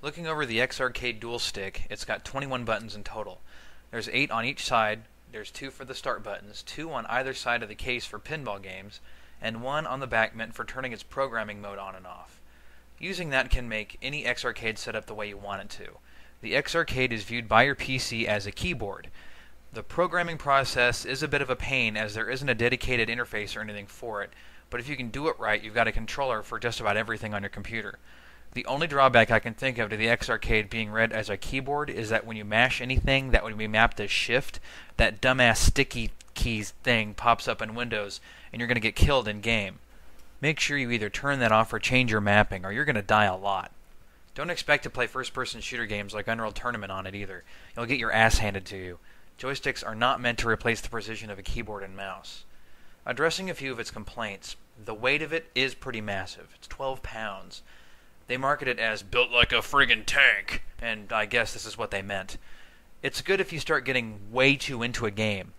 Looking over the X-Arcade Dual Stick, it's got 21 buttons in total. There's 8 on each side, there's 2 for the start buttons, 2 on either side of the case for pinball games, and 1 on the back meant for turning its programming mode on and off. Using that can make any X-Arcade set up the way you want it to. The X-Arcade is viewed by your PC as a keyboard. The programming process is a bit of a pain as there isn't a dedicated interface or anything for it, but if you can do it right, you've got a controller for just about everything on your computer. The only drawback I can think of to the X-Arcade being read as a keyboard is that when you mash anything that would be mapped as shift, that dumbass sticky keys thing pops up in Windows and you're going to get killed in game. Make sure you either turn that off or change your mapping or you're going to die a lot. Don't expect to play first-person shooter games like Unreal Tournament on it either. You'll get your ass handed to you. Joysticks are not meant to replace the precision of a keyboard and mouse. Addressing a few of its complaints, the weight of it is pretty massive. It's 12 pounds. They market it as built like a friggin' tank, and I guess this is what they meant. It's good if you start getting way too into a game.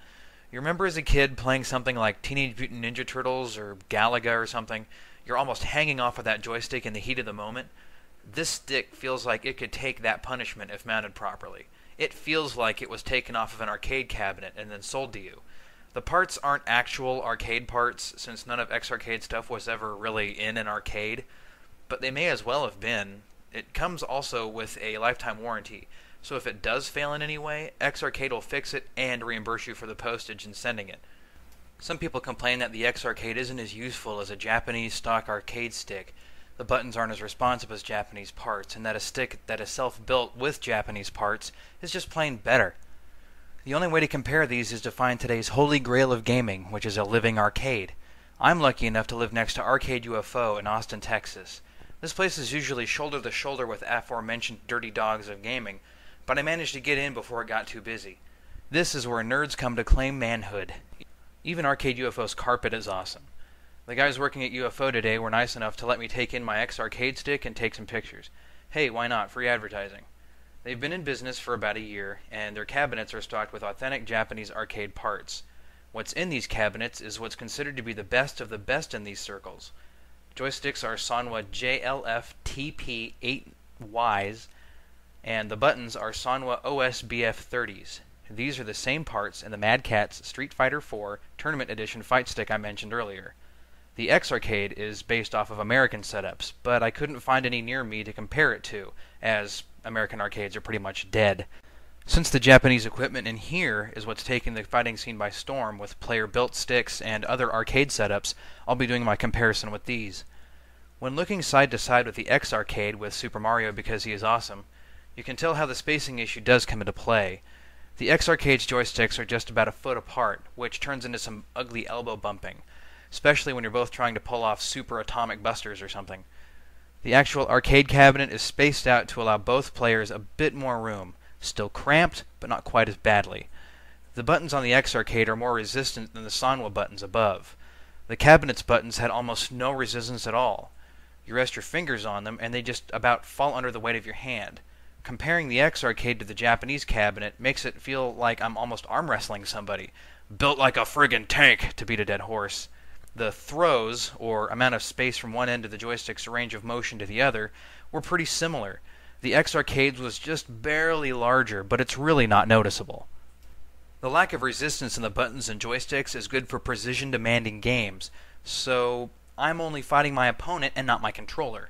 You remember as a kid playing something like Teenage Mutant Ninja Turtles or Galaga or something? You're almost hanging off of that joystick in the heat of the moment. This stick feels like it could take that punishment if mounted properly. It feels like it was taken off of an arcade cabinet and then sold to you. The parts aren't actual arcade parts, since none of X-Arcade stuff was ever really in an arcade, but they may as well have been. It comes also with a lifetime warranty, so if it does fail in any way, X-Arcade will fix it and reimburse you for the postage in sending it. Some people complain that the X-Arcade isn't as useful as a Japanese stock arcade stick. The buttons aren't as responsive as Japanese parts, and that a stick that is self-built with Japanese parts is just plain better. The only way to compare these is to find today's holy grail of gaming, which is a living arcade. I'm lucky enough to live next to Arcade UFO in Austin, Texas. This place is usually shoulder to shoulder with aforementioned dirty dogs of gaming, but I managed to get in before it got too busy. This is where nerds come to claim manhood. Even Arcade UFO's carpet is awesome. The guys working at UFO today were nice enough to let me take in my X-Arcade stick and take some pictures. Hey, why not? Free advertising. They've been in business for about a year, and their cabinets are stocked with authentic Japanese arcade parts. What's in these cabinets is what's considered to be the best of the best in these circles. Joysticks are Sanwa JLF TP8Ys, and the buttons are Sanwa OSBF 30s. These are the same parts in the Mad Catz Street Fighter IV Tournament Edition fight stick I mentioned earlier. The X-Arcade is based off of American setups, but I couldn't find any near me to compare it to, as American arcades are pretty much dead. Since the Japanese equipment in here is what's taking the fighting scene by storm with player-built sticks and other arcade setups, I'll be doing my comparison with these. When looking side to side with the X-Arcade with Super Mario because he is awesome, you can tell how the spacing issue does come into play. The X-Arcade's joysticks are just about a foot apart, which turns into some ugly elbow bumping, especially when you're both trying to pull off super atomic busters or something. The actual arcade cabinet is spaced out to allow both players a bit more room, still cramped, but not quite as badly. The buttons on the X-Arcade are more resistant than the Sanwa buttons above. The cabinet's buttons had almost no resistance at all. You rest your fingers on them, and they just about fall under the weight of your hand. Comparing the X-Arcade to the Japanese cabinet makes it feel like I'm almost arm wrestling somebody. Built like a friggin' tank, to beat a dead horse. The throws, or amount of space from one end of the joystick's range of motion to the other, were pretty similar. The X-Arcade's was just barely larger, but it's really not noticeable. The lack of resistance in the buttons and joysticks is good for precision-demanding games, so I'm only fighting my opponent and not my controller.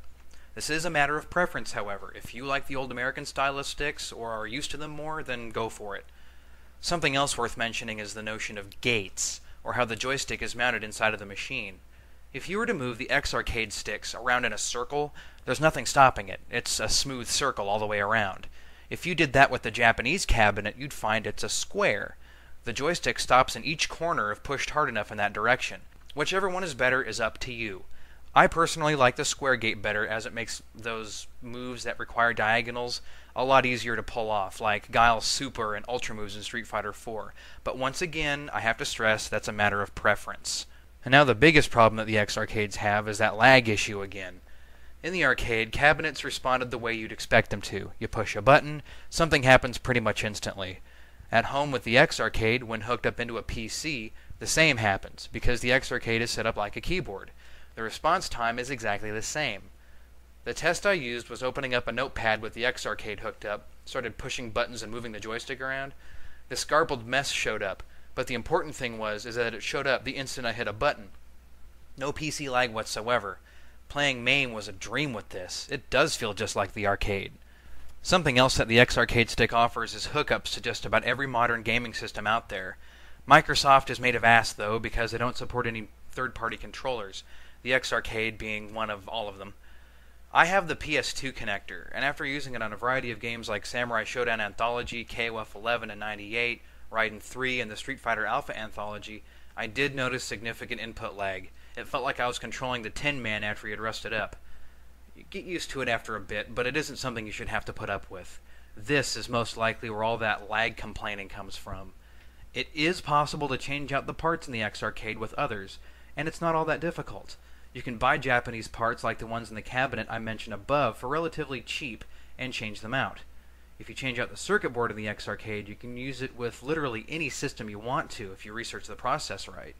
This is a matter of preference, however. If you like the old American style of sticks, or are used to them more, then go for it. Something else worth mentioning is the notion of gates, or how the joystick is mounted inside of the machine. If you were to move the X-Arcade sticks around in a circle, there's nothing stopping it. It's a smooth circle all the way around. If you did that with the Japanese cabinet, you'd find it's a square. The joystick stops in each corner if pushed hard enough in that direction. Whichever one is better is up to you. I personally like the square gate better, as it makes those moves that require diagonals a lot easier to pull off, like Guile's super and ultra moves in Street Fighter IV. But once again, I have to stress that's a matter of preference. And now the biggest problem that the X-Arcades have is that lag issue again. In the arcade, cabinets responded the way you'd expect them to. You push a button, something happens pretty much instantly. At home with the X-Arcade, when hooked up into a PC, the same happens, because the X-Arcade is set up like a keyboard. The response time is exactly the same. The test I used was opening up a notepad with the X-Arcade hooked up, started pushing buttons and moving the joystick around. This garbled mess showed up, but the important thing is that it showed up the instant I hit a button. No PC lag whatsoever. Playing MAME was a dream with this. It does feel just like the arcade. Something else that the X-Arcade stick offers is hookups to just about every modern gaming system out there. Microsoft is made of ass, though, because they don't support any third-party controllers, the X-Arcade being one of all of them. I have the PS2 connector, and after using it on a variety of games like Samurai Shodown Anthology, KOF 11 and 98, Raiden 3, and the Street Fighter Alpha Anthology, I did notice significant input lag. It felt like I was controlling the Tin Man after he had rusted up. You get used to it after a bit, but it isn't something you should have to put up with. This is most likely where all that lag complaining comes from. It is possible to change out the parts in the X-Arcade with others, and it's not all that difficult. You can buy Japanese parts like the ones in the cabinet I mentioned above for relatively cheap and change them out. If you change out the circuit board in the X-Arcade, you can use it with literally any system you want to if you research the process right.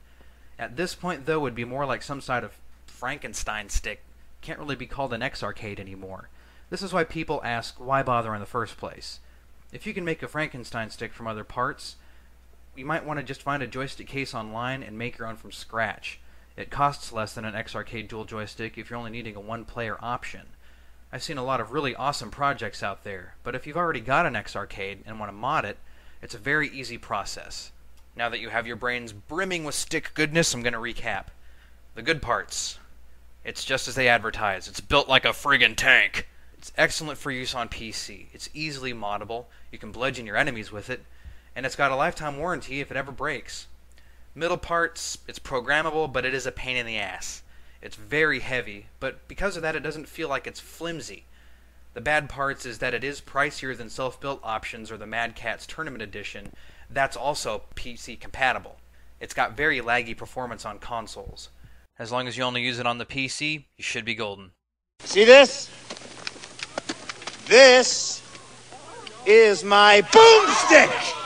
At this point, though, it would be more like some sort of Frankenstein stick. Can't really be called an X-Arcade anymore. This is why people ask, why bother in the first place? If you can make a Frankenstein stick from other parts, you might want to just find a joystick case online and make your own from scratch. It costs less than an X-Arcade dual joystick if you're only needing a one-player option. I've seen a lot of really awesome projects out there, but if you've already got an X-Arcade and want to mod it, it's a very easy process. Now that you have your brains brimming with stick goodness, I'm going to recap. The good parts. It's just as they advertise. It's built like a friggin' tank. It's excellent for use on PC. It's easily moddable. You can bludgeon your enemies with it. And it's got a lifetime warranty if it ever breaks. Middle parts, it's programmable, but it is a pain in the ass. It's very heavy, but because of that it doesn't feel like it's flimsy. The bad parts is that it is pricier than self-built options or the Mad Catz Tournament Edition. That's also PC compatible. It's got very laggy performance on consoles. As long as you only use it on the PC, you should be golden. See this? This is my boomstick!